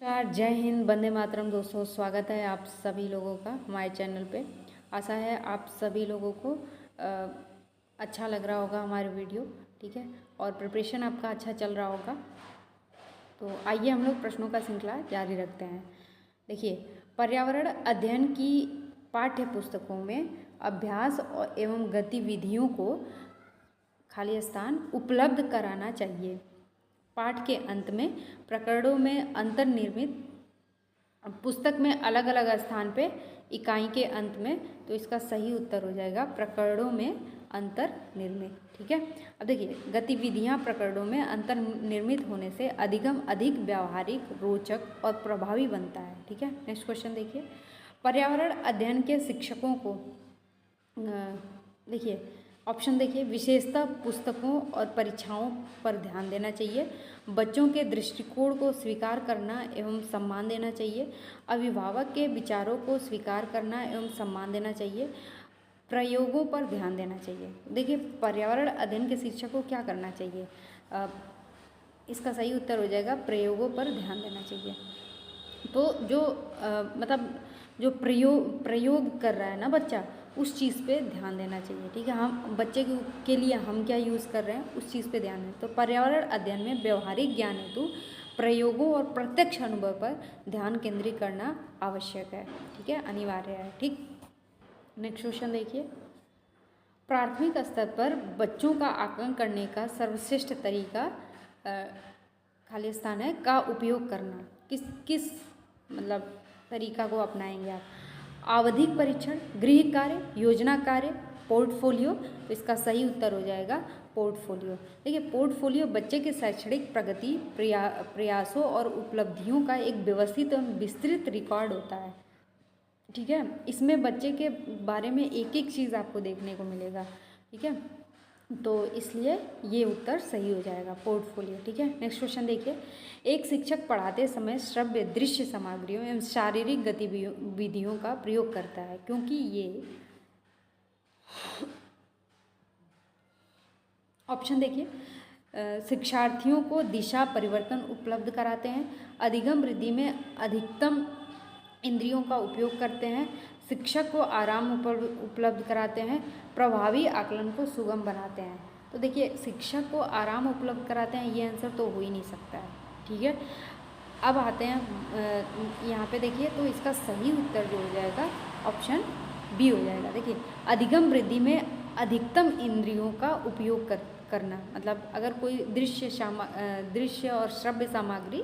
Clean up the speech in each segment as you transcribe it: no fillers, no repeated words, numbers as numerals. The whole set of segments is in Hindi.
नमस्कार, जय हिंद, वंदे मातरम। दोस्तों, स्वागत है आप सभी लोगों का हमारे चैनल पे। आशा है आप सभी लोगों को अच्छा लग रहा होगा हमारे वीडियो, ठीक है, और प्रिपरेशन आपका अच्छा चल रहा होगा। तो आइए हम लोग प्रश्नों का श्रृंखला जारी रखते हैं। देखिए, पर्यावरण अध्ययन की पाठ्य पुस्तकों में अभ्यास एवं गतिविधियों को खाली स्थान उपलब्ध कराना चाहिए। पाठ के अंत में प्रकरणों में अंतर्निर्मित पुस्तक में अलग अलग स्थान पे इकाई के अंत में, तो इसका सही उत्तर हो जाएगा प्रकरणों में अंतर्निर्मित। ठीक है, अब देखिए, गतिविधियां प्रकरणों में अंतर्निर्मित होने से अधिगम अधिक व्यावहारिक, रोचक और प्रभावी बनता है। ठीक है, नेक्स्ट क्वेश्चन देखिए, पर्यावरण अध्ययन के शिक्षकों को देखिए ऑप्शन देखिए, विशेषतः पुस्तकों और परीक्षाओं पर ध्यान देना चाहिए, बच्चों के दृष्टिकोण को स्वीकार करना एवं सम्मान देना चाहिए, अभिभावक के विचारों को स्वीकार करना एवं सम्मान देना चाहिए, प्रयोगों पर ध्यान देना चाहिए। देखिए, पर्यावरण अध्ययन के शिक्षक को क्या करना चाहिए? इसका सही उत्तर हो जाएगा प्रयोगों पर ध्यान देना चाहिए। तो जो मतलब जो प्रयोग कर रहा है ना बच्चा, उस चीज़ पे ध्यान देना चाहिए। ठीक है, हम बच्चे के लिए हम क्या यूज़ कर रहे हैं उस चीज़ पे ध्यान दें। तो पर्यावरण अध्ययन में व्यवहारिक ज्ञान हेतु प्रयोगों और प्रत्यक्ष अनुभव पर ध्यान केंद्रित करना आवश्यक है। ठीक है, अनिवार्य है। ठीक, नेक्स्ट क्वेश्चन देखिए, प्राथमिक स्तर पर बच्चों का आकलन करने का सर्वश्रेष्ठ तरीका खाली स्थान है का उपयोग करना। किस मतलब तरीका को अपनाएंगे आप? आवधिक परीक्षण, गृह कार्य, योजना कार्य, पोर्टफोलियो। तो इसका सही उत्तर हो जाएगा पोर्टफोलियो। देखिए, पोर्टफोलियो बच्चे के शैक्षणिक प्रगति, प्रयासों और उपलब्धियों का एक व्यवस्थित और विस्तृत रिकॉर्ड होता है। ठीक है, इसमें बच्चे के बारे में एक एक चीज़ आपको देखने को मिलेगा। ठीक है, तो इसलिए ये उत्तर सही हो जाएगा पोर्टफोलियो। ठीक है, नेक्स्ट क्वेश्चन देखिए, एक शिक्षक पढ़ाते समय श्रव्य, दृश्य सामग्रियों एवं शारीरिक गतिविधियों का प्रयोग करता है क्योंकि ये ऑप्शन देखिए, शिक्षार्थियों को दिशा परिवर्तन उपलब्ध कराते हैं, अधिगम वृद्धि में अधिकतम इंद्रियों का उपयोग करते हैं, शिक्षक को आराम उपलब्ध कराते हैं, प्रभावी आकलन को सुगम बनाते हैं। तो देखिए, शिक्षक को आराम उपलब्ध कराते हैं, ये आंसर तो हो ही नहीं सकता है। ठीक है, अब आते हैं यहाँ पे देखिए, तो इसका सही उत्तर जो हो जाएगा ऑप्शन बी हो जाएगा। देखिए, अधिगम वृद्धि में अधिकतम इंद्रियों का उपयोग करना, मतलब अगर कोई दृश्य और श्रव्य सामग्री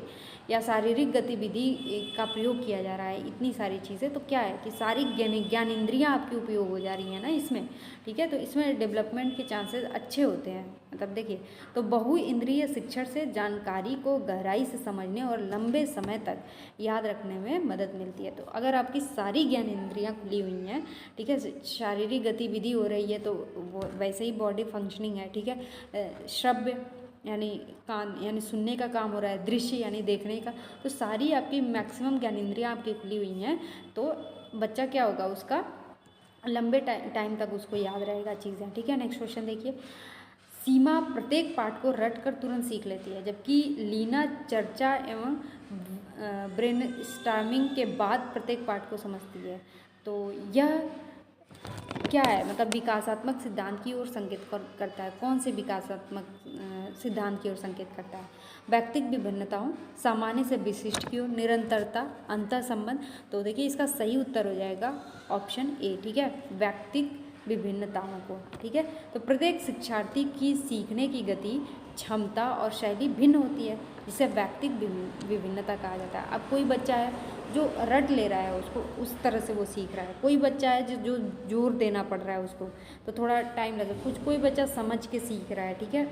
या शारीरिक गतिविधि का प्रयोग किया जा रहा है, इतनी सारी चीज़ें, तो क्या है कि सारी ज्ञान इंद्रियाँ आपकी उपयोग हो जा रही हैं ना इसमें। ठीक है, तो इसमें डेवलपमेंट के चांसेस अच्छे होते हैं। मतलब देखिए, तो बहु इंद्रिय शिक्षण से जानकारी को गहराई से समझने और लंबे समय तक याद रखने में मदद मिलती है। तो अगर आपकी सारी ज्ञान इंद्रियाँ खुली हुई हैं, ठीक है, शारीरिक गतिविधि हो रही है, तो वो वैसे ही बॉडी फंक्शनिंग है। ठीक है, श्रव्य यानी कान यानी सुनने का काम हो रहा है, दृश्य यानी देखने का, तो सारी आपकी मैक्सिमम ज्ञानेंद्रियाँ आपकी खुली हुई हैं, तो बच्चा क्या होगा, उसका लंबे टाइम तक उसको याद रहेगा चीज़ें। ठीक है, नेक्स्ट क्वेश्चन देखिए, सीमा प्रत्येक पाठ को रट कर तुरंत सीख लेती है, जबकि लीना चर्चा एवं ब्रेनस्टॉर्मिंग के बाद प्रत्येक पाठ को समझती है। तो यह क्या है, मतलब विकासात्मक सिद्धांत की ओर संकेत करता है। कौन से विकासात्मक सिद्धांत की ओर संकेत करता है? व्यक्तिक विभिन्नताओं, सामान्य से विशिष्ट की ओर, निरंतरता, अंतर संबंध। तो देखिए, इसका सही उत्तर हो जाएगा ऑप्शन ए। ठीक है, व्यक्तिक विभिन्नताओं को। ठीक है, तो प्रत्येक शिक्षार्थी की सीखने की गति, क्षमता और शैली भिन्न होती है, जिसे व्यक्तिक विभिन्नता कहा जाता है। अब कोई बच्चा है जो रट ले रहा है, उसको उस तरह से वो सीख रहा है, कोई बच्चा है जो जोर देना पड़ रहा है उसको, तो थोड़ा टाइम लगेगा। कोई बच्चा समझ के सीख रहा है। ठीक है,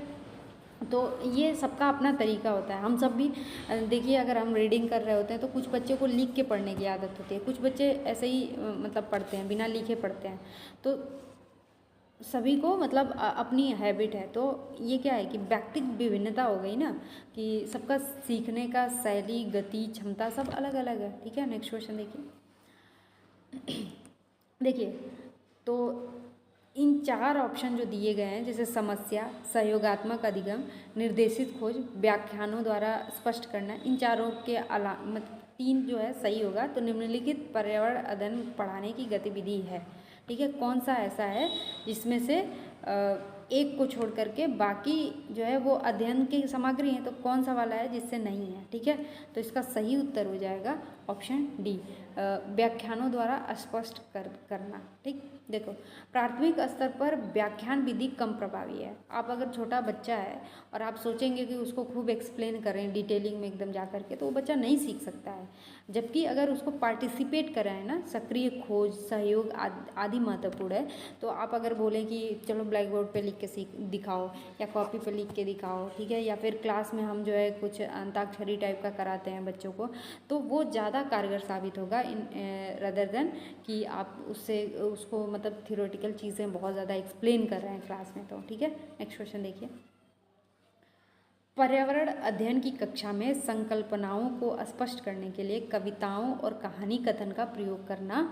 तो ये सबका अपना तरीका होता है। हम सब भी देखिए, अगर हम रीडिंग कर रहे होते हैं तो कुछ बच्चों को लिख के पढ़ने की आदत होती है, कुछ बच्चे ऐसे ही मतलब पढ़ते हैं, बिना लिखे पढ़ते हैं। तो सभी को मतलब अपनी हैबिट है। तो ये क्या है कि व्यक्तिक विभिन्नता हो गई ना, कि सबका सीखने का शैली, गति, क्षमता सब अलग अलग है। ठीक है, नेक्स्ट क्वेश्चन देखिए। देखिए, तो इन 4 ऑप्शन जो दिए गए हैं, जैसे समस्या, सहयोगात्मक अधिगम, निर्देशित खोज, व्याख्यानों द्वारा स्पष्ट करना, इन चारों के मतलब 3 जो है सही होगा। तो निम्नलिखित पर्यावरण अध्ययन पढ़ाने की गतिविधि है, ठीक है। कौन सा ऐसा है जिसमें से एक को छोड़ करके बाकी जो है वो अध्ययन की सामग्री है, तो कौन सा वाला है जिससे नहीं है, ठीक है। तो इसका सही उत्तर हो जाएगा ऑप्शन डी, व्याख्यानों द्वारा स्पष्ट करना, ठीक। देखो, प्राथमिक स्तर पर व्याख्यान विधि कम प्रभावी है। आप अगर छोटा बच्चा है और आप सोचेंगे कि उसको खूब एक्सप्लेन करें डिटेलिंग में एकदम जा करके, तो वो बच्चा नहीं सीख सकता है। जबकि अगर उसको पार्टिसिपेट कराएं ना, सक्रिय खोज, सहयोग आदि महत्वपूर्ण है। तो आप अगर बोलें कि चलो ब्लैक बोर्ड पे लिख के दिखाओ या कॉपी पे लिख के दिखाओ, ठीक है, या फिर क्लास में हम जो है कुछ अंताक्षरी टाइप का कराते हैं बच्चों को, तो वो ज़्यादा कारगर साबित होगा रदर देन कि आप उसको मतलब थियोरेटिकल चीज़ें बहुत ज़्यादा एक्सप्लेन कर रहे हैं क्लास में। तो ठीक है, नेक्स्ट क्वेश्चन देखिए। पर्यावरण अध्ययन की कक्षा में संकल्पनाओं को स्पष्ट करने के लिए कविताओं और कहानी कथन का प्रयोग करना,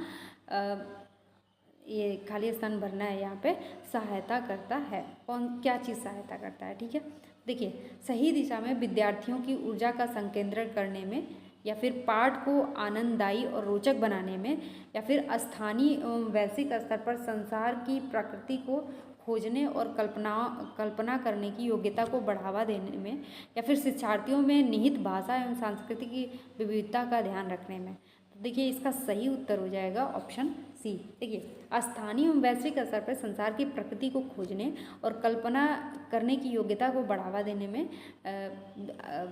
ये खाली स्थान भरना है यहाँ पे, सहायता करता है। क्या चीज़ सहायता करता है, ठीक है। देखिए, सही दिशा में विद्यार्थियों की ऊर्जा का संकेंद्रण करने में, या फिर पाठ को आनंददायी और रोचक बनाने में, या फिर स्थानीय एवं वैश्विक स्तर पर संसार की प्रकृति को खोजने और कल्पना करने की योग्यता को बढ़ावा देने में, या फिर शिक्षार्थियों में निहित भाषा एवं सांस्कृतिक विविधता का ध्यान रखने में। तो देखिए, इसका सही उत्तर हो जाएगा ऑप्शन सी। देखिए, स्थानीय एवं वैश्विक स्तर पर संसार की प्रकृति को खोजने और कल्पना करने की योग्यता को बढ़ावा देने में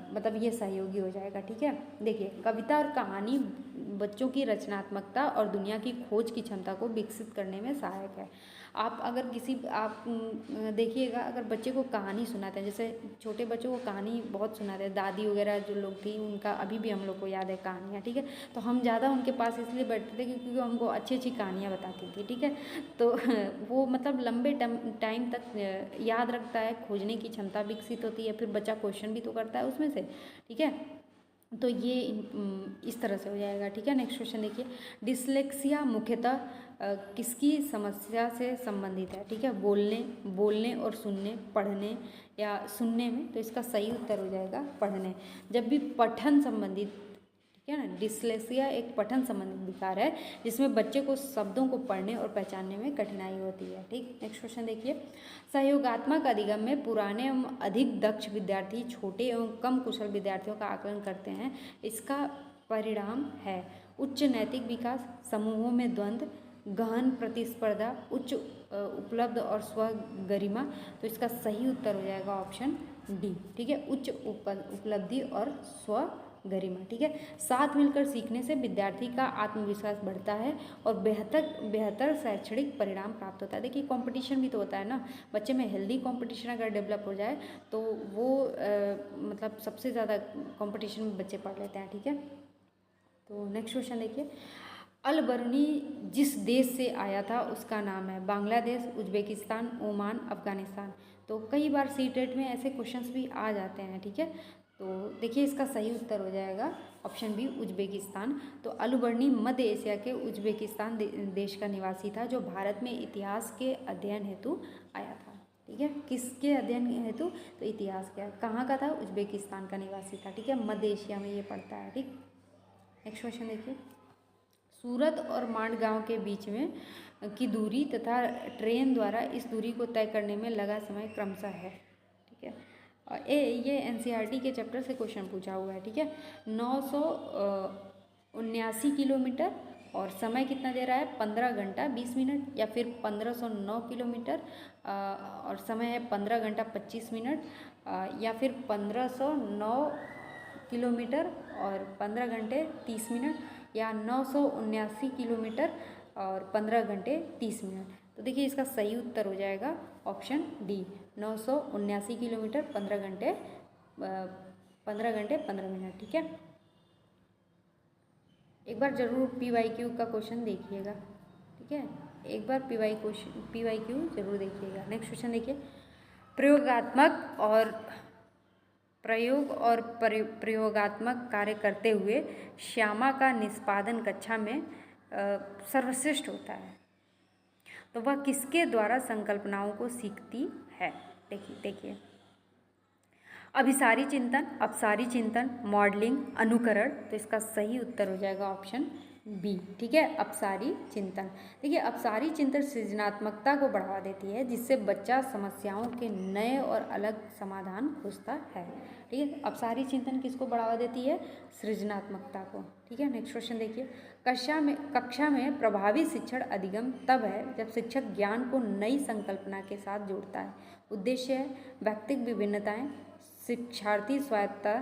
मतलब ये सहयोगी हो जाएगा, ठीक है। देखिए, कविता और कहानी बच्चों की रचनात्मकता और दुनिया की खोज की क्षमता को विकसित करने में सहायक है। आप अगर आप देखिएगा, अगर बच्चे को कहानी सुनाते हैं, जैसे छोटे बच्चों को कहानी बहुत सुनाते हैं, दादी वगैरह जो लोग थी उनका अभी भी हम लोग को याद है कहानियाँ, ठीक है। तो हम ज़्यादा उनके पास इसलिए बैठते थे क्योंकि वो हमको अच्छी अच्छी कहानियाँ बताती थी, ठीक है। तो वो मतलब लंबे टाइम तक याद रखता है, खोजने की क्षमता विकसित होती है, फिर बच्चा क्वेश्चन भी तो करता है उसमें से, ठीक है। तो ये इस तरह से हो जाएगा, ठीक है। नेक्स्ट क्वेश्चन देखिए। डिसलेक्सिया मुख्यतः किसकी समस्या से संबंधित है, ठीक है। बोलने और सुनने, पढ़ने या सुनने में। तो इसका सही उत्तर हो जाएगा पढ़ने। जब भी पठन संबंधित, ठीक है ना, डिसलेक्सिया एक पठन संबंधित विकार है जिसमें बच्चे को शब्दों को पढ़ने और पहचानने में कठिनाई होती है, ठीक। नेक्स्ट क्वेश्चन देखिए। सहयोगात्मक अधिगम में पुराने एवं अधिक दक्ष विद्यार्थी छोटे एवं कम कुशल विद्यार्थियों का आकलन करते हैं। इसका परिणाम है उच्च नैतिक विकास, समूहों में द्वंद्व, गहन प्रतिस्पर्धा, उच्च उपलब्ध और स्व गरिमा। तो इसका सही उत्तर हो जाएगा ऑप्शन डी, ठीक है, उच्च उपलब्धि और स्व गरिमा, ठीक है। साथ मिलकर सीखने से विद्यार्थी का आत्मविश्वास बढ़ता है और बेहतर शैक्षणिक परिणाम प्राप्त होता है। देखिए, कंपटीशन भी तो होता है ना, बच्चे में हेल्दी कंपटीशन अगर डेवलप हो जाए तो वो मतलब सबसे ज़्यादा कंपटीशन में बच्चे पढ़ लेते हैं, ठीक है। तो नेक्स्ट क्वेश्चन देखिए। अल बरूनी जिस देश से आया था उसका नाम है बांग्लादेश, उज्बेकिस्तान, ओमान, अफगानिस्तान। तो कई बार सीटेट में ऐसे क्वेश्चंस भी आ जाते हैं, ठीक है। तो देखिए, इसका सही उत्तर हो जाएगा ऑप्शन बी, उज्बेकिस्तान। तो अल बरूनी मध्य एशिया के उज्बेकिस्तान देश का निवासी था जो भारत में इतिहास के अध्ययन हेतु आया था, ठीक है। किसके अध्ययन हेतु? तो इतिहास के। कहाँ का था? उज्बेकिस्तान का निवासी था, ठीक है, मध्य एशिया में ये पड़ता है, ठीक। नेक्स्ट क्वेश्चन देखिए। सूरत और मांडगांव के बीच में की दूरी तथा ट्रेन द्वारा इस दूरी को तय करने में लगा समय क्रमशः है, ठीक है। और ये एनसीईआरटी के चैप्टर से क्वेश्चन पूछा हुआ है, ठीक है। 979 किलोमीटर और समय कितना दे रहा है? 15 घंटा 20 मिनट, या फिर 1509 किलोमीटर और समय है 15 घंटा 25 मिनट, या फिर 1509 किलोमीटर और 15 घंटे 30 मिनट, या 979 किलोमीटर और 15 घंटे 30 मिनट। तो देखिए, इसका सही उत्तर हो जाएगा ऑप्शन डी, 979 किलोमीटर 15 घंटे 15 मिनट, ठीक है। एक बार जरूर PYQ का क्वेश्चन देखिएगा, ठीक है, एक बार PYQ जरूर देखिएगा। नेक्स्ट क्वेश्चन देखिए। प्रयोगात्मक कार्य करते हुए श्यामा का निष्पादन कक्षा में सर्वश्रेष्ठ होता है। तो वह किसके द्वारा संकल्पनाओं को सीखती है? देखिए अभिसारी चिंतन, अपसारी चिंतन, मॉडलिंग, अनुकरण। तो इसका सही उत्तर हो जाएगा ऑप्शन बी। ठीक है, अपसारी चिंतन। देखिए अपसारी चिंतन सृजनात्मकता को बढ़ावा देती है, जिससे बच्चा समस्याओं के नए और अलग समाधान खोजता है। ठीक है, अपसारी चिंतन किसको बढ़ावा देती है? सृजनात्मकता को। ठीक है, नेक्स्ट क्वेश्चन देखिए, कक्षा में प्रभावी शिक्षण अधिगम तब है जब शिक्षक ज्ञान को नई संकल्पना के साथ जोड़ता है। उद्देश्य है व्यक्तिगत विभिन्नताएं, शिक्षार्थी स्वायत्तता,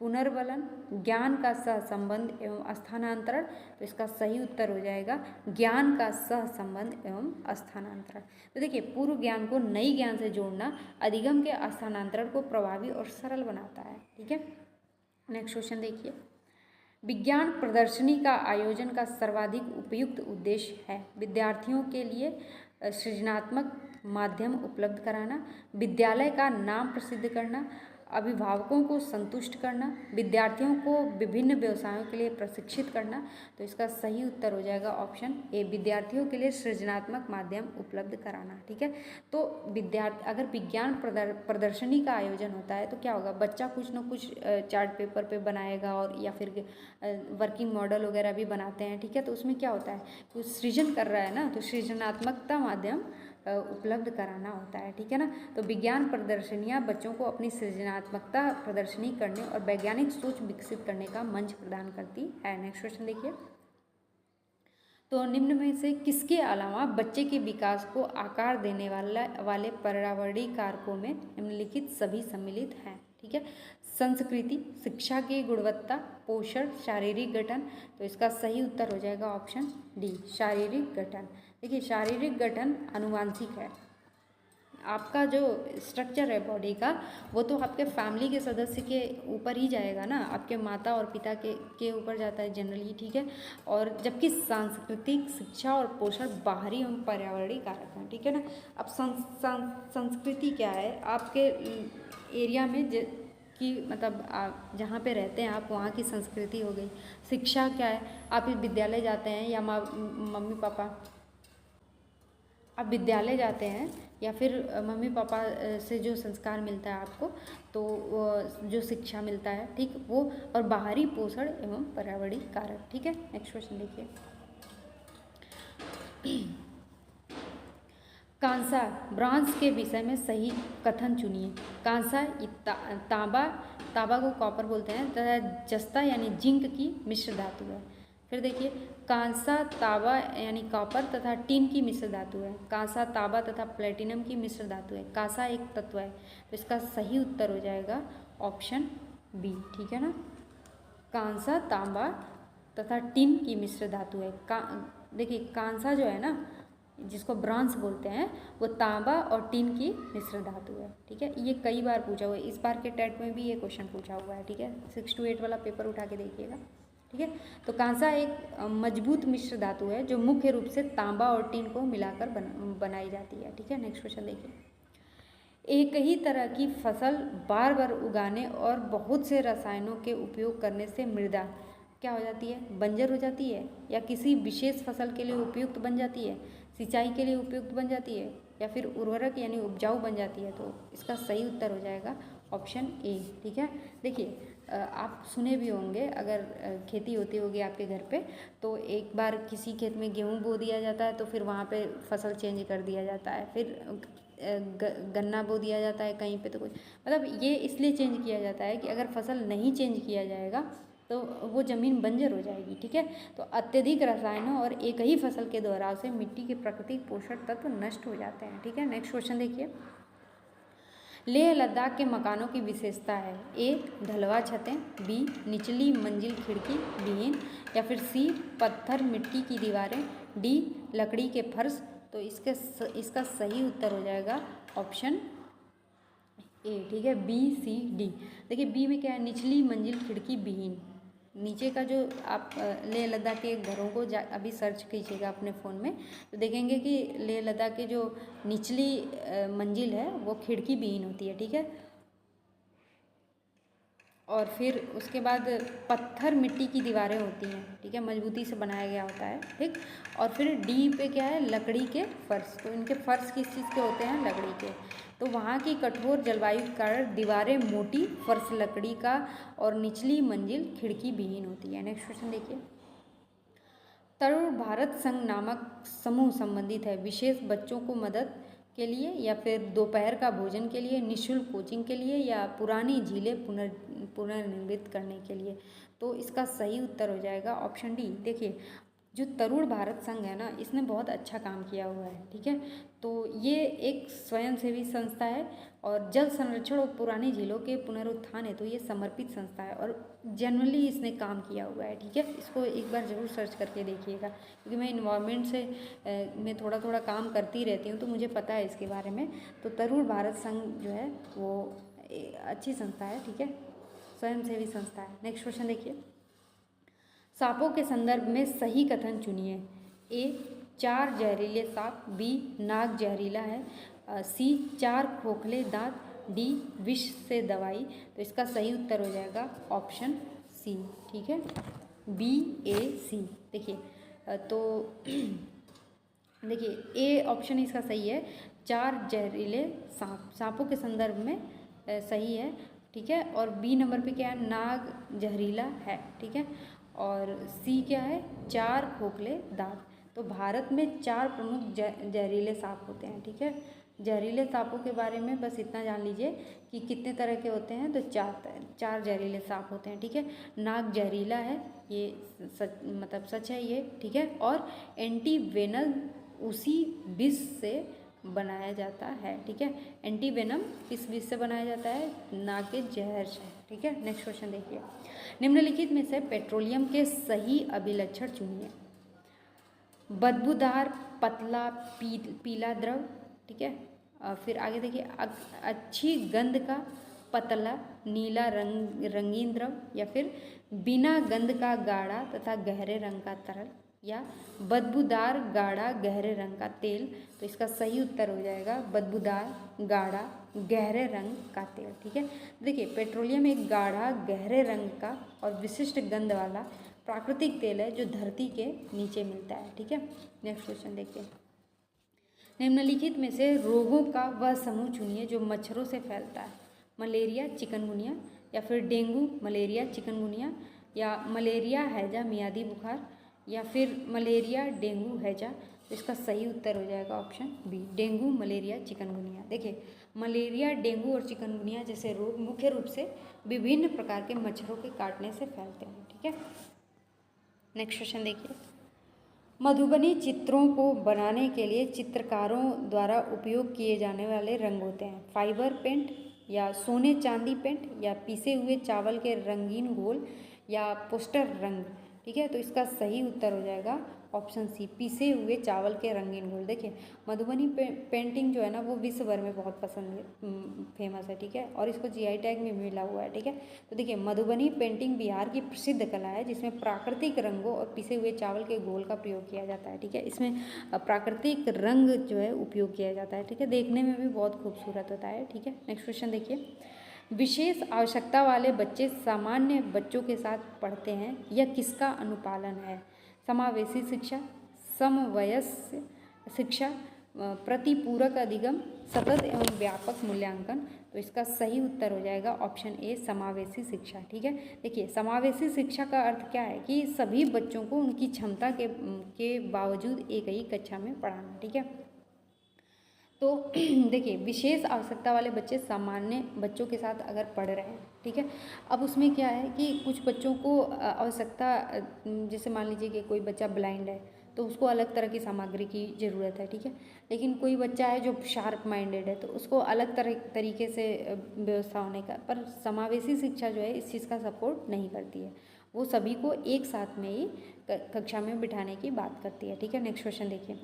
पुनर्बलन, ज्ञान का सहसंबंध एवं स्थानांतरण। तो इसका सही उत्तर हो जाएगा ज्ञान का सहसंबंध एवं स्थानांतरण। तो देखिए पूर्व ज्ञान को नई ज्ञान से जोड़ना अधिगम के स्थानांतरण को प्रभावी और सरल बनाता है। ठीक है, नेक्स्ट क्वेश्चन देखिए, विज्ञान प्रदर्शनी का आयोजन का सर्वाधिक उपयुक्त उद्देश्य है? विद्यार्थियों के लिए सृजनात्मक माध्यम उपलब्ध कराना, विद्यालय का नाम प्रसिद्ध करना, अभिभावकों को संतुष्ट करना, विद्यार्थियों को विभिन्न व्यवसायों के लिए प्रशिक्षित करना। तो इसका सही उत्तर हो जाएगा ऑप्शन ए, विद्यार्थियों के लिए सृजनात्मक माध्यम उपलब्ध कराना। ठीक है, तो अगर विज्ञान प्रदर्शनी का आयोजन होता है तो क्या होगा, बच्चा कुछ न कुछ चार्ट पेपर पे बनाएगा और या फिर वर्किंग मॉडल वगैरह भी बनाते हैं। ठीक है, तो उसमें क्या होता है, तो सृजन कर रहा है ना, तो सृजनात्मकता माध्यम उपलब्ध कराना होता है। ठीक है ना, तो विज्ञान प्रदर्शनियाँ बच्चों को अपनी सृजनात्मकता प्रदर्शनी करने और वैज्ञानिक सोच विकसित करने का मंच प्रदान करती है। नेक्स्ट क्वेश्चन देखिए, तो निम्न में से किसके अलावा बच्चे के विकास को आकार देने वाले पर्यावरणीय कारकों में निम्नलिखित सभी सम्मिलित हैं? ठीक है, संस्कृति, शिक्षा की गुणवत्ता, पोषण, शारीरिक गठन। तो इसका सही उत्तर हो जाएगा ऑप्शन डी, शारीरिक गठन। देखिए शारीरिक गठन आनुवांशिक है, आपका जो स्ट्रक्चर है बॉडी का वो तो आपके फैमिली के सदस्य के ऊपर ही जाएगा ना, आपके माता और पिता के ऊपर जाता है जनरली। ठीक है, और जबकि सांस्कृतिक, शिक्षा और पोषण बाहरी एवं पर्यावरणीय कारक हैं। ठीक है ना, अब संस्कृति क्या है, आपके एरिया में कि मतलब जहाँ पे रहते हैं आप वहाँ की संस्कृति हो गई। शिक्षा क्या है, आप विद्यालय जाते हैं या मम्मी पापा, आप विद्यालय जाते हैं या फिर मम्मी पापा से जो संस्कार मिलता है आपको, तो जो शिक्षा मिलता है, ठीक वो, और बाहरी पोषण एवं पर्यावरणीय कारक। ठीक है, नेक्स्ट क्वेश्चन देखिए, कांसा ब्रॉन्ज के विषय में सही कथन चुनिए। कांसा तांबा को कॉपर बोलते हैं तथा जस्ता यानी जिंक की मिश्र धातु है। फिर देखिए, कांसा तांबा यानी कॉपर तथा टिन की मिश्र धातु है। कांसा तांबा तथा प्लेटिनम की मिश्र धातु है। कांसा एक तत्व है, तो इसका सही उत्तर हो जाएगा ऑप्शन बी। ठीक है ना, कांसा तांबा तथा टिन की मिश्र धातु है। देखिए कांसा जो है ना, जिसको ब्रॉन्ज बोलते हैं, वो तांबा और टिन की मिश्र धातु है। ठीक है, ये कई बार पूछा हुआ है, इस बार के टेट में भी ये क्वेश्चन पूछा हुआ है। ठीक है, 6 to 8 वाला पेपर उठा के देखिएगा। ठीक है, तो कांसा एक मजबूत मिश्र धातु है जो मुख्य रूप से तांबा और टिन को मिलाकर बनाई जाती है। ठीक है, नेक्स्ट क्वेश्चन देखिए, एक ही तरह की फसल बार बार उगाने और बहुत से रसायनों के उपयोग करने से मृदा क्या हो जाती है, बंजर हो जाती है, या किसी विशेष फसल के लिए उपयुक्त बन जाती है, सिंचाई के लिए उपयुक्त बन जाती है, या फिर उर्वरक यानी उपजाऊ बन जाती है। तो इसका सही उत्तर हो जाएगा ऑप्शन ए। ठीक है, देखिए आप सुने भी होंगे, अगर खेती होती होगी आपके घर पे, तो एक बार किसी खेत में गेहूँ बो दिया जाता है तो फिर वहाँ पे फसल चेंज कर दिया जाता है, फिर गन्ना बो दिया जाता है कहीं पे, तो कुछ मतलब ये इसलिए चेंज किया जाता है कि अगर फसल नहीं चेंज किया जाएगा तो वो ज़मीन बंजर हो जाएगी। ठीक है, तो अत्यधिक रसायनों और एक ही फसल के दोहराव से मिट्टी के प्राकृतिक पोषक तत्व नष्ट हो जाते हैं। ठीक है, नेक्स्ट क्वेश्चन देखिए, लेह लद्दाख के मकानों की विशेषता है। ए ढलवा छतें, बी निचली मंजिल खिड़की विहीन, या फिर सी पत्थर मिट्टी की दीवारें, डी लकड़ी के फर्श। तो इसका सही उत्तर हो जाएगा ऑप्शन ए। ठीक है, बी सी डी। देखिए बी में क्या है, निचली मंजिल खिड़की विहीन। नीचे का जो आप लेह लद्दाख के घरों को अभी सर्च कीजिएगा अपने फ़ोन में, तो देखेंगे कि लेह लद्दाख के जो निचली मंजिल है वो खिड़की विहीन होती है। ठीक है, और फिर उसके बाद पत्थर मिट्टी की दीवारें होती हैं, ठीक है, मजबूती से बनाया गया होता है, ठीक। और फिर डी पे क्या है, लकड़ी के फर्श। तो इनके फर्श किस चीज़ के होते हैं, लकड़ी के। तो वहाँ की कठोर जलवायु के कारण दीवारें मोटी, फर्श लकड़ी का और निचली मंजिल खिड़की विहीन होती है। नेक्स्ट क्वेश्चन देखिए, तरुण भारत संघ नामक समूह संबंधित है विशेष बच्चों को मदद के लिए या फिर दोपहर का भोजन के लिए, निःशुल्क कोचिंग के लिए या पुरानी झीलें पुनर्निर्मित करने के लिए। तो इसका सही उत्तर हो जाएगा ऑप्शन डी। देखिए, जो तरुण भारत संघ है ना, इसने बहुत अच्छा काम किया हुआ है, ठीक है। तो ये एक स्वयंसेवी संस्था है और जल संरक्षण और पुरानी झीलों के पुनरुत्थान है, तो ये समर्पित संस्था है और जनरली इसने काम किया हुआ है, ठीक है। इसको एक बार ज़रूर सर्च करके देखिएगा, क्योंकि मैं इन्वायरमेंट से मैं थोड़ा थोड़ा काम करती रहती हूँ, तो मुझे पता है इसके बारे में। तो तरुण भारत संघ जो है वो अच्छी संस्था है, ठीक है, स्वयंसेवी संस्था है। नेक्स्ट क्वेश्चन देखिए, सांपों के संदर्भ में सही कथन चुनिए। ए, 4 जहरीले सांप। बी, नाग जहरीला है। सी, 4 खोखले दांत। डी, विष से दवाई। तो इसका सही उत्तर हो जाएगा ऑप्शन सी, ठीक है, बी, ए, सी। देखिए तो देखिए ए ऑप्शन इसका सही है, 4 जहरीले सांप, सांपों के संदर्भ में सही है, ठीक है। और बी नंबर पे क्या है, नाग जहरीला है, ठीक है। और सी क्या है, 4 खोखले दांत। तो भारत में 4 प्रमुख जहरीले सांप होते हैं, ठीक है। जहरीले सांपों के बारे में बस इतना जान लीजिए कि कितने तरह के होते हैं, तो 4 जहरीले सांप होते हैं, ठीक है। नाग जहरीला है, ये सच, मतलब सच है ये, ठीक है। और एंटी वेनम उसी विष से बनाया जाता है, ठीक है। एंटी वेनम किस विष से बनाया जाता है, नाग के जहर से, ठीक है। नेक्स्ट क्वेश्चन देखिए, निम्नलिखित में से पेट्रोलियम के सही अभिलक्षण चुनिए। बदबूदार पतला पीला द्रव, ठीक है। फिर आगे देखिए, अच्छी गंध का पतला नीला रंगीन द्रव, या फिर बिना गंध का गाढ़ा तथा गहरे रंग का तरल, या बदबूदार गाढ़ा गहरे रंग का तेल। तो इसका सही उत्तर हो जाएगा बदबूदार गाढ़ा गहरे रंग का तेल, ठीक है। देखिए, पेट्रोलियम एक गाढ़ा गहरे रंग का और विशिष्ट गंध वाला प्राकृतिक तेल है जो धरती के नीचे मिलता है, ठीक है। नेक्स्ट क्वेश्चन देखिए, निम्नलिखित में से रोगों का वह समूह चुनिए जो मच्छरों से फैलता है। मलेरिया, चिकनगुनिया, या फिर डेंगू, मलेरिया, चिकनगुनिया, या मलेरिया हैजा मियादी बुखार, या फिर मलेरिया डेंगू हैजा। तो इसका सही उत्तर हो जाएगा option B, dengue, malaria, chikungunya. देखिए, मलेरिया, डेंगू और चिकनगुनिया जैसे रोग मुख्य रूप से विभिन्न प्रकार के मच्छरों के काटने से फैलते हैं, ठीक है। नेक्स्ट क्वेश्चन देखिए, मधुबनी चित्रों को बनाने के लिए चित्रकारों द्वारा उपयोग किए जाने वाले रंग होते हैं फाइबर पेंट, या सोने चांदी पेंट, या पीसे हुए चावल के रंगीन घोल, या पोस्टर रंग, ठीक है। तो इसका सही उत्तर हो जाएगा ऑप्शन सी, पीसे हुए चावल के रंगीन घोल। देखिए, मधुबनी पेंटिंग जो है ना, वो विश्व भर में बहुत पसंद है, फेमस है, ठीक है। और इसको जीआई टैग में मिला हुआ है, ठीक है। तो देखिए, मधुबनी पेंटिंग बिहार की प्रसिद्ध कला है जिसमें प्राकृतिक रंगों और पिसे हुए चावल के घोल का प्रयोग किया जाता है, ठीक है। इसमें प्राकृतिक रंग जो है उपयोग किया जाता है, ठीक है। देखने में भी बहुत खूबसूरत होता है, ठीक है। नेक्स्ट क्वेश्चन देखिए, विशेष आवश्यकता वाले बच्चे सामान्य बच्चों के साथ पढ़ते हैं, यह किसका अनुपालन है? समावेशी शिक्षा, समवयस्क शिक्षा, प्रतिपूरक अधिगम, सतत एवं व्यापक मूल्यांकन। तो इसका सही उत्तर हो जाएगा ऑप्शन ए, समावेशी शिक्षा, ठीक है। देखिए, समावेशी शिक्षा का अर्थ क्या है कि सभी बच्चों को उनकी क्षमता के बावजूद एक ही कक्षा में पढ़ाना, ठीक है। तो देखिए, विशेष आवश्यकता वाले बच्चे सामान्य बच्चों के साथ अगर पढ़ रहे हैं, ठीक है। अब उसमें क्या है कि कुछ बच्चों को आवश्यकता, जैसे मान लीजिए कि कोई बच्चा ब्लाइंड है तो उसको अलग तरह की सामग्री की ज़रूरत है, ठीक है। लेकिन कोई बच्चा है जो शार्प माइंडेड है तो उसको अलग तरीके से व्यवस्था होने का, पर समावेशी शिक्षा जो है इस चीज़ का सपोर्ट नहीं करती है, वो सभी को एक साथ में ही कक्षा में बिठाने की बात करती है, ठीक है। नेक्स्ट क्वेश्चन देखिए,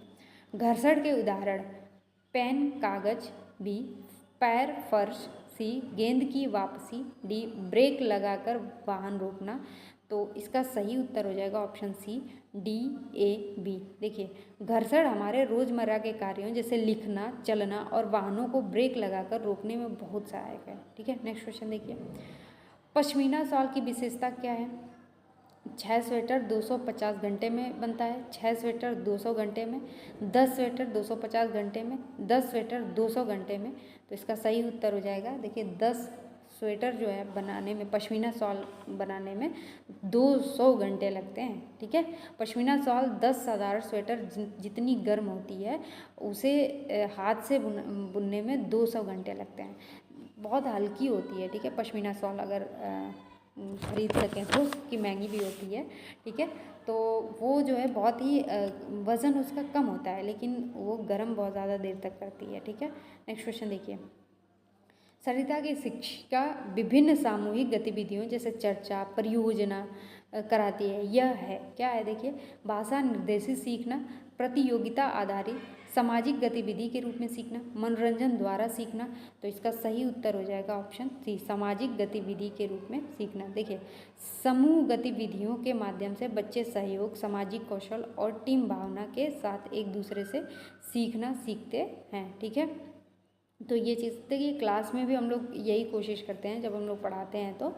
घर्षण के उदाहरण, पेन कागज, बी पैर फर्श, सी गेंद की वापसी, डी ब्रेक लगाकर वाहन रोकना। तो इसका सही उत्तर हो जाएगा ऑप्शन सी, डी, ए, बी। देखिए, घर्षण हमारे रोज़मर्रा के कार्यों जैसे लिखना, चलना और वाहनों को ब्रेक लगाकर रोकने में बहुत सहायक है, ठीक है। नेक्स्ट क्वेश्चन देखिए, पश्मीना शॉल की विशेषता क्या है? 6 स्वेटर 250 घंटे में बनता है, 6 स्वेटर 200 घंटे में, 10 स्वेटर 250 घंटे में, 10 स्वेटर 200 घंटे में। तो इसका सही उत्तर हो जाएगा, देखिए 10 स्वेटर जो है बनाने में, पश्मीना शॉल बनाने में 200 घंटे लगते हैं। ठीक है, पश्मीना शॉल 10 साधारण स्वेटर जितनी गर्म होती है उसे हाथ से बुनने में 200 घंटे लगते हैं। बहुत हल्की होती है। ठीक है, पश्मीना शॉल अगर खरीद सकें तो, उसकी महंगी भी होती है। ठीक है, तो वो जो है बहुत ही वज़न उसका कम होता है, लेकिन वो गर्म बहुत ज़्यादा देर तक करती है। ठीक है, नेक्स्ट क्वेश्चन देखिए। सरिता की शिक्षिका विभिन्न सामूहिक गतिविधियों जैसे चर्चा, परियोजना कराती है। यह है क्या है? देखिए, भाषा निर्देशित सीखना, प्रतियोगिता आधारित, सामाजिक गतिविधि के रूप में सीखना, मनोरंजन द्वारा सीखना। तो इसका सही उत्तर हो जाएगा ऑप्शन सी, सामाजिक गतिविधि के रूप में सीखना। देखिए, समूह गतिविधियों के माध्यम से बच्चे सहयोग, सामाजिक कौशल और टीम भावना के साथ एक दूसरे से सीखना सीखते हैं। ठीक है, तो ये चीज़ देखिए, क्लास में भी हम लोग यही कोशिश करते हैं जब हम लोग पढ़ाते हैं तो,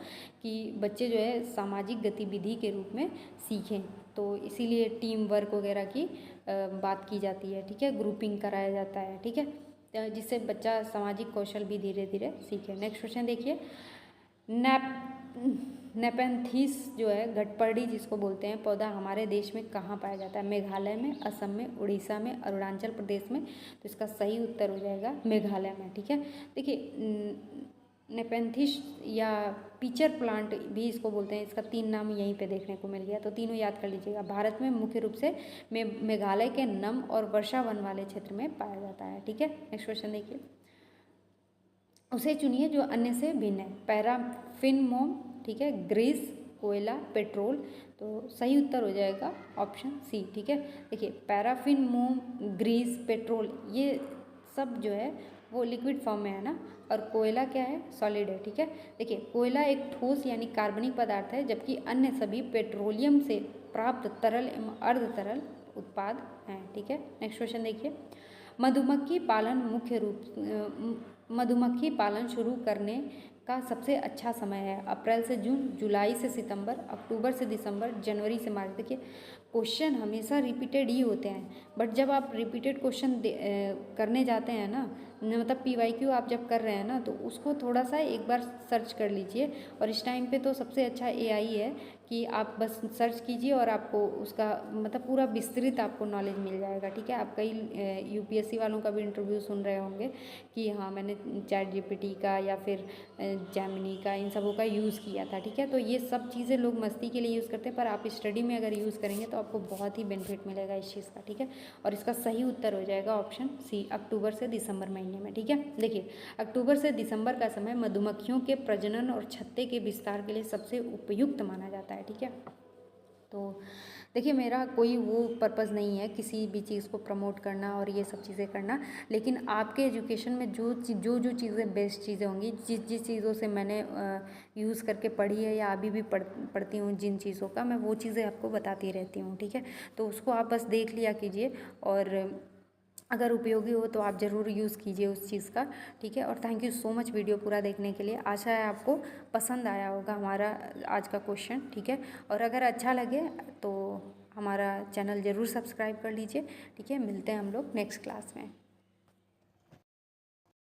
कि बच्चे जो है सामाजिक गतिविधि के रूप में सीखें। तो इसीलिए टीम वर्क वगैरह की बात की जाती है। ठीक है, ग्रुपिंग कराया जाता है। ठीक है, जिससे बच्चा सामाजिक कौशल भी धीरे धीरे सीखे। नेक्स्ट क्वेश्चन देखिए। नेपेंथीस जो है घटपर्डी जिसको बोलते हैं पौधा हमारे देश में कहाँ पाया जाता है? मेघालय में, असम में, उड़ीसा में, अरुणाचल प्रदेश में। तो इसका सही उत्तर हो जाएगा मेघालय में। ठीक है, देखिए नेपेंथीस या पीचर प्लांट भी इसको बोलते हैं, इसका 3 नाम यहीं पे देखने को मिल गया, तो तीनों याद कर लीजिएगा। भारत में मुख्य रूप से मेघालय के नम और वर्षा वन वाले क्षेत्र में पाया जाता है। ठीक है, नेक्स्ट क्वेश्चन देखिए। उसे चुनिए जो अन्य से भिन्न है। पैराफिन मोम, ठीक है, ग्रीस, कोयला, पेट्रोल। तो सही उत्तर हो जाएगा ऑप्शन सी। ठीक है, देखिए पैराफिन मोम, ग्रीस, पेट्रोल ये सब जो है वो लिक्विड फॉर्म में है ना, और कोयला क्या है? सॉलिड है। ठीक है, देखिए कोयला एक ठोस यानी कार्बनिक पदार्थ है, जबकि अन्य सभी पेट्रोलियम से प्राप्त तरल एवं अर्ध तरल उत्पाद हैं। ठीक है, नेक्स्ट क्वेश्चन देखिए। मधुमक्खी पालन शुरू करने का सबसे अच्छा समय है? अप्रैल से जून, जुलाई से सितंबर, अक्टूबर से दिसंबर, जनवरी से मार्च। देखिए क्वेश्चन हमेशा रिपीटेड ही होते हैं, बट जब आप रिपीटेड क्वेश्चन करने जाते हैं ना, मतलब PYQ आप जब कर रहे हैं ना, तो उसको थोड़ा सा एक बार सर्च कर लीजिए। और इस टाइम पे तो सबसे अच्छा AI है कि आप बस सर्च कीजिए और आपको उसका मतलब पूरा विस्तृत आपको नॉलेज मिल जाएगा। ठीक है, आप कई UPSC वालों का भी इंटरव्यू सुन रहे होंगे कि हाँ मैंने ChatGPT का या फिर जेमिनी का, इन सबों का यूज़ किया था। ठीक है, तो ये सब चीज़ें लोग मस्ती के लिए यूज़ करते हैं, पर आप स्टडी में अगर यूज़ करेंगे तो आपको बहुत ही बेनिफिट मिलेगा इस चीज़ का। ठीक है, और इसका सही उत्तर हो जाएगा ऑप्शन सी, अक्टूबर से दिसंबर महीने में। ठीक है, देखिए अक्टूबर से दिसंबर का समय मधुमक्खियों के प्रजनन और छत्ते के विस्तार के लिए सबसे उपयुक्त माना जाता है। ठीक है, तो देखिए मेरा कोई वो पर्पज़ नहीं है किसी भी चीज़ को प्रमोट करना और ये सब चीज़ें करना, लेकिन आपके एजुकेशन में जो चीज़ें बेस्ट चीज़ें होंगी, जिस चीज़ों से मैंने यूज़ करके पढ़ी है या अभी भी पढ़ती हूँ, जिन चीज़ों का मैं वो चीज़ें आपको बताती रहती हूँ। ठीक है, तो उसको आप बस देख लिया कीजिए, और अगर उपयोगी हो तो आप ज़रूर यूज़ कीजिए उस चीज़ का। ठीक है, और thank you so much video पूरा देखने के लिए। आशा है आपको पसंद आया होगा हमारा आज का क्वेश्चन। ठीक है, और अगर अच्छा लगे तो हमारा चैनल ज़रूर सब्सक्राइब कर लीजिए। ठीक है, मिलते हैं हम लोग नेक्स्ट क्लास में।